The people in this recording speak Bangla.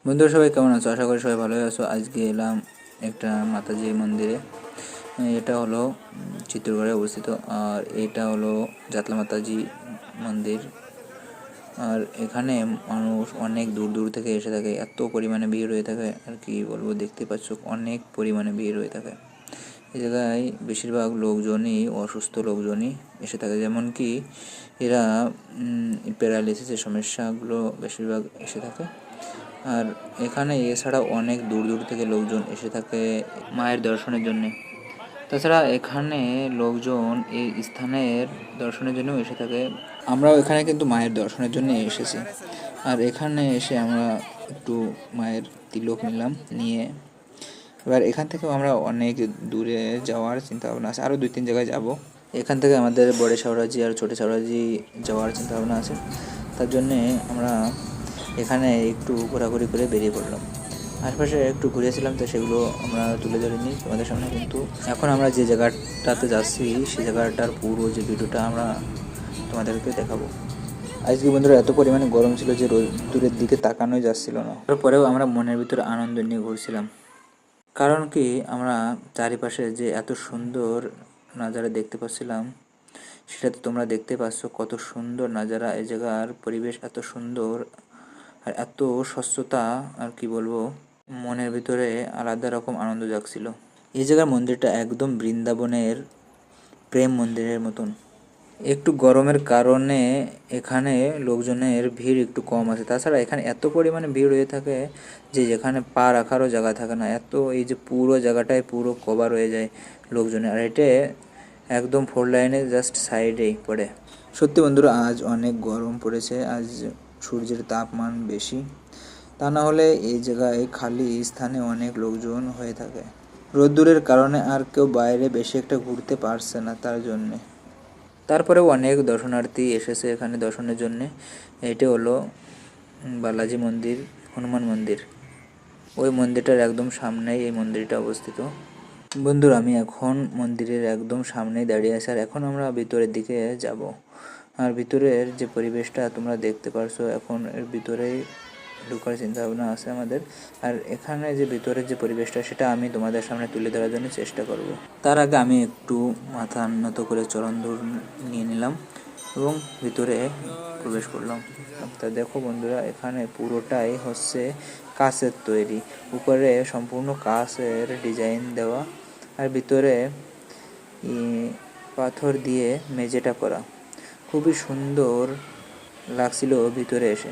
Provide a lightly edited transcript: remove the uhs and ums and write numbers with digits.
বন্ধুরা সবাই কেমন আছো? আশা করি সবাই ভালোই আছো। আজকে এলাম একটা মাতাজি মন্দিরে। এটা হলো চিত্রগড়ে অবস্থিত, আর এটা হলো জাতলা মাতাজি মন্দির। আর এখানে মানুষ অনেক দূর দূর থেকে এসে থাকে, এত পরিমাণে ভিড় হয়ে থাকে আর কি বলবো। দেখতে পাচ্ছ অনেক পরিমাণে ভিড় হয়ে থাকে। এই জায়গায় বেশিরভাগ লোকজনই অসুস্থ লোকজনই এসে থাকে, যেমন কি এরা প্যারালাইসিসের সমস্যাগুলো বেশিরভাগ এসে থাকে। আর এখানে এছাড়াও অনেক দূর দূর থেকে লোকজন এসে থাকে মায়ের দর্শনের জন্যে। তাছাড়া এখানে লোকজন এই স্থানের দর্শনের জন্যও এসে থাকে। আমরাও এখানে কিন্তু মায়ের দর্শনের জন্য এসেছি। আর এখানে এসে আমরা একটু মায়ের তিলক নিলাম, নিয়ে এবার এখান থেকেও আমরা অনেক দূরে যাওয়ার চিন্তা ভাবনা আছে, আরও 2-3 জায়গায় যাব। এখান থেকে আমাদের বড় শাওরাজি আর ছোটো শাওরাজি যাওয়ার চিন্তা ভাবনা আছে। তার জন্যে আমরা এখানে একটু ঘোরাঘুরি করে বেরিয়ে পড়লাম। আশপাশে একটু ঘুরেছিলাম, তো সেগুলো আমরা তুলে ধরিনি তোমাদের সামনে। কিন্তু এখন আমরা যে জায়গাটাতে যাচ্ছি সেই জায়গাটার পুরো যে ভিডিওটা আমরা তোমাদেরকে দেখাবো। আজকে বন্ধুরা এত পরিমাণে গরম ছিল যে দূরের দিকে তাকানোই যাচ্ছিল না। তারপরেও আমরা মনের ভিতরে আনন্দ নিয়ে ঘুরছিলাম, কারণ কি আমরা চারিপাশে যে এত সুন্দর নাজারা দেখতে পাচ্ছিলাম, সেটা তো তোমরা দেখতে পাচ্ছ কত সুন্দর নাজারা। এই জায়গার পরিবেশ এত সুন্দর আর এত স্বচ্ছতা, আর কি বলবো, মনের ভিতরে আলাদা রকম আনন্দ জাগছিল। এই জায়গার মন্দিরটা একদম বৃন্দাবনের প্রেম মন্দিরের মতন। একটু গরমের কারণে এখানে লোকজনের ভিড় একটু কম আছে। তাছাড়া এখানে এত পরিমাণে ভিড় হয়ে থাকে যে যেখানে পা রাখারও জায়গা থাকে না। এত এই যে পুরো জায়গাটায় পুরো কভার হয়ে যায় লোকজনের। আর এটা একদম 4 লাইনের জাস্ট সাইডেই পড়ে। সত্যি বন্ধুরা আজ অনেক গরম পড়েছে, আজ সূর্যের তাপমান বেশি। তা না হলে এই জায়গায় খালি স্থানে অনেক লোকজন হয়ে থাকে। রোদ্দুরের কারণে আর কেউ বাইরে বেশি একটা ঘুরতে পারছে না, তার জন্যে। তারপরেও অনেক দর্শনার্থী এসেছে এখানে দর্শনের জন্যে। এটি হলো বালাজি মন্দির, হনুমান মন্দির। ওই মন্দিরটার একদম সামনেই এই মন্দিরটা অবস্থিত। বন্ধুরা আমি এখন মন্দিরের একদম সামনেই দাঁড়িয়ে আছি, আর এখন আমরা ভিতরের দিকে যাব। আর ভিতরের যে পরিবেশটা তোমরা দেখতে পারছো, এখন এর ভিতরেই ঢোকার চিন্তা ভাবনা আছে আমাদের। আর এখানে যে ভিতরের যে পরিবেশটা সেটা আমি তোমাদের সামনে তুলে ধরার জন্য চেষ্টা করব। তার আগে আমি একটু মাথা নত করে চরণ ধূর নিয়ে নিলাম এবং ভিতরে প্রবেশ করলাম। তা দেখো বন্ধুরা, এখানে পুরোটাই হচ্ছে কাঁচের তৈরি, উপরে সম্পূর্ণ কাঁচের ডিজাইন দেওয়া, আর ভিতরে পাথর দিয়ে মেঝেটা করা। খুবই সুন্দর লাগছিল ভিতরে এসে।